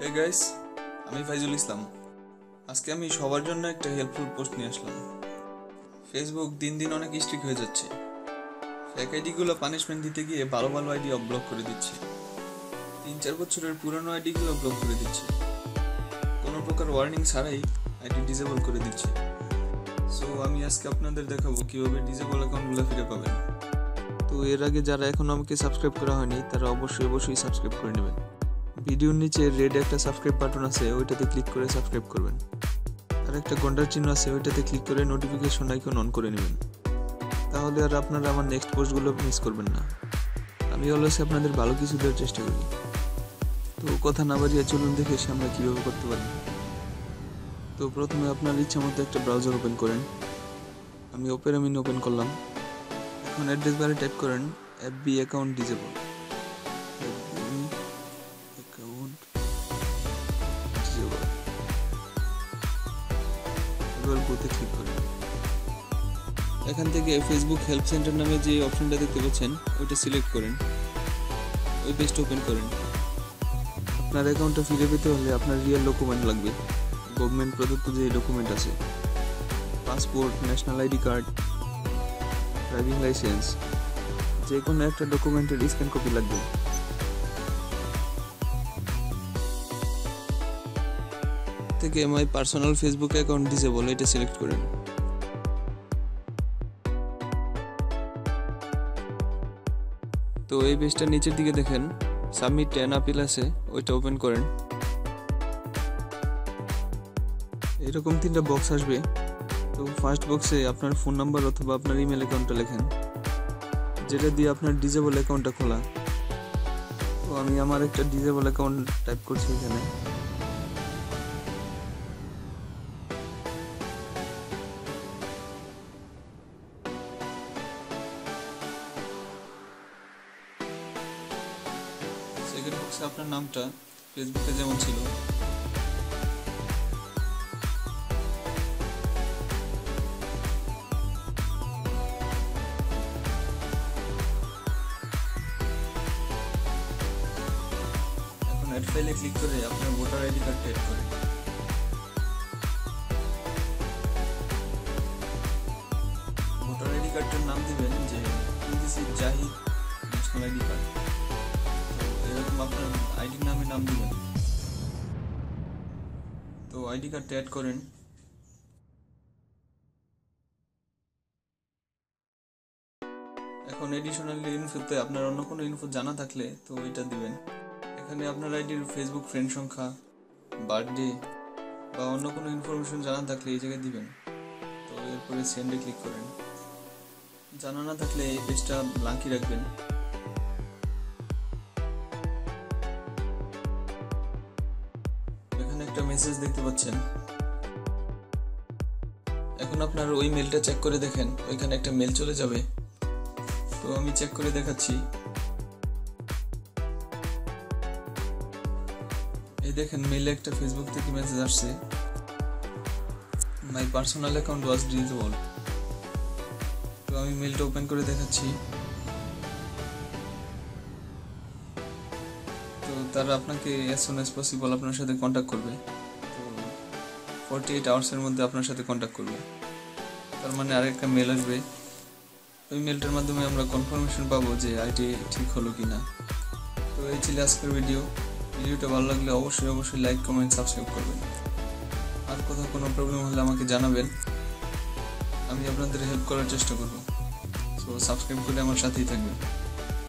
Hi guys, আমি ফাইজুল ইসলাম। আজকে আমি সবার জন্য একটা হেল্পফুল পোস্ট নিয়ে আসলাম। ফেসবুক দিন দিন অনেক স্ট্রিক্ট হয়ে যাচ্ছে। ফেক আইডিগুলো পানিশমেন্ট দিতে গিয়ে ভালো ভালো আইডি ব্লক করে দিচ্ছে। 3-4 বছরের পুরনো আইডিগুলো ব্লক করে দিচ্ছে। কোনো প্রকার ওয়ার্নিং ছাড়াই আইডি ডিসেবল করে দিচ্ছে। সো আমি আজকে আপনাদের দেখাবো কিভাবে ডিসেবল অ্যাকাউন্টগুলো ফিরে পাবেন। তো এর আগে যারা এখনো আমাকে সাবস্ক্রাইব করা হয়নি তারা অবশ্যই সাবস্ক্রাইব করে নেবেন। ভিডিওর নিচে রেড একটা সাবস্ক্রাইব বাটন আছে, ওইটাতে ক্লিক করে সাবস্ক্রাইব করবেন। আর একটা ঘন্টার চিহ্ন আছে, ওইটাতে ক্লিক করে নোটিফিকেশন আইকন অন করে নেবেন। তাহলে আর আপনারা আমার নেক্সট পোস্টগুলো মিস করবেন না। আমি অলওয়েজ আপনাদের ভালো কিছু দেওয়ার চেষ্টা করি। তো কথা না বাড়িয়ে চলুন দেখে আমরা কীভাবে করতে পারি। তো প্রথমে আপনার ইচ্ছা মতো একটা ব্রাউজার ওপেন করেন। আমি ওপেন করলাম। এখন অ্যাড্রেস বারে টাইপ করেন এফবি অ্যাকাউন্ট ডিসেবল। ক্লিক করেন। এখান থেকে ফেসবুক হেল্প সেন্টার নামে যে অপশনটা দেখতে পাচ্ছেন ওইটা সিলেক্ট করেন। ওই পেজটা ওপেন করেন। আপনার অ্যাকাউন্টটা ফিরে পেতে হলে আপনার রিয়েল ডকুমেন্ট লাগবে। গভর্নমেন্ট প্রদত্ত যে ডকুমেন্ট আছে, passport, national ID card, driving licence, যে কোনো একটা ডকুমেন্টের স্ক্যান কপি লাগবে। থেকে my personal Facebook account disable এটা সিলেক্ট করেন। তো এই পেজটার নিচের দিকে দেখেন সাবমিট অ্যান আপিল আছে, ওইটা ওপেন করেন। এরকম 3টা বক্স আসবে। তো ফার্স্ট বক্সে আপনার ফোন নাম্বার অথবা আপনার ইমেল অ্যাকাউন্টটা লেখেন, যেটা দিয়ে আপনার ডিসেবল অ্যাকাউন্টটা খোলা। তো আমি আমার একটা ডিসেবল অ্যাকাউন্ট টাইপ করছি এখানে। সেকেন্ড বক্সে আপনার নামটা ফেসবুকে যেমন ছিল অ্যাড ফাইলে ক্লিক করে আপনার ভোটার আইডি কার্ড অ্যাড করেন। ভোটার আইডি কার্ডটার নাম দিবেন যে জাহিদ ন্যাশনাল আইডি কার্ড। তো এরকম আপনার আইডির নাম দিবেন। তো আইডি কার্ডটা অ্যাড করেন। এখন এডিশনাল ইনফোতে আপনার অন্য কোনো ইনফো জানা থাকলে তো এটা দিবেন। এখানে আপনার আইডির ফেসবুক ফ্রেন্ড সংখ্যা, বার্থডে বা অন্য কোনো ইনফরমেশন জানা থাকলে এই জায়গায় দিবেন। তো এরপরে সেন্ডে ক্লিক করেন। জানা না থাকলে এই পেজটা ব্ল্যাঙ্কই রাখবেন। এখানে একটা মেসেজ দেখতে পাচ্ছেন। এখন আপনার ওই মেলটা চেক করে দেখেন, ওইখানে একটা মেল চলে যাবে। তো আমি চেক করে দেখাচ্ছি। এই দেখেন মেইলে একটা ফেসবুক থেকে মেসেজ আসছে, my personal account was disable. তো আমি মেলটা ওপেন করে দেখাচ্ছি। তো তারা আপনাকে অ্যাজ সুন অ্যাজ পসিবল আপনার সাথে কন্ট্যাক্ট করবে। তো 48 আওয়ার্সের মধ্যে আপনার সাথে কন্ট্যাক্ট করবে। তার মানে আরেকটা মেল আসবে। ওই মেলটার মাধ্যমে আমরা কনফার্মেশন পাবো যে আইডি ঠিক হলো কি না। তো এই ছিল আজকের ভিডিওটা ভালো লাগলে অবশ্যই লাইক, কমেন্ট, সাবস্ক্রাইব করবেন। আর কোথাও কোনো প্রবলেম হলে আমাকে জানাবেন, আমি আপনাদের হেল্প করার চেষ্টা করব। সো সাবস্ক্রাইব করে আমার সাথেই থাকবেন।